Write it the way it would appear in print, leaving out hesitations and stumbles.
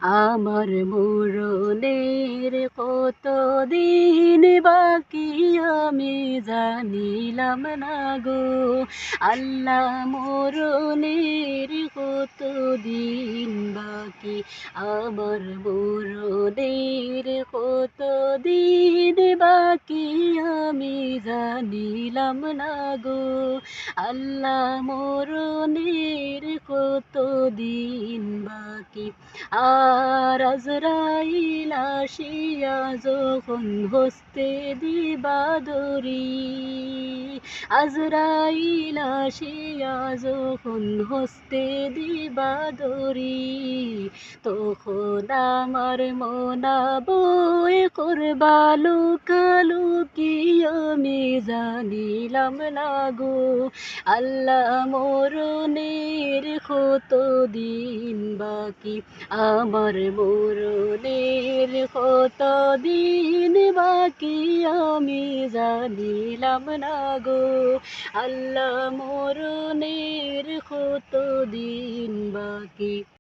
আমার মরণের কতদিন বাকি আমি জানিলাম না গো। আল্লাহ মরণের কতদিন বাকি, আমার মরণের কতদিন বাকি আমি জানিলাম না গো। আল্লাহ মরণের কতদিন বাকি। আর আজরাইল আসিয়া যখন হস্তে দিবা ধরি, আজরাইল আসিয়া যখন হস্তে দিবা ধরি, তখন আমার মনা বই করবা লুকালুকি আমি জানিলাম না গো। আল্লাহ মরণের কতদিন বাকি, আমার মরণের কতদিন বাকি আমি জানিলাম না গো। আল্লাহ মরণের কতদিন বাকি।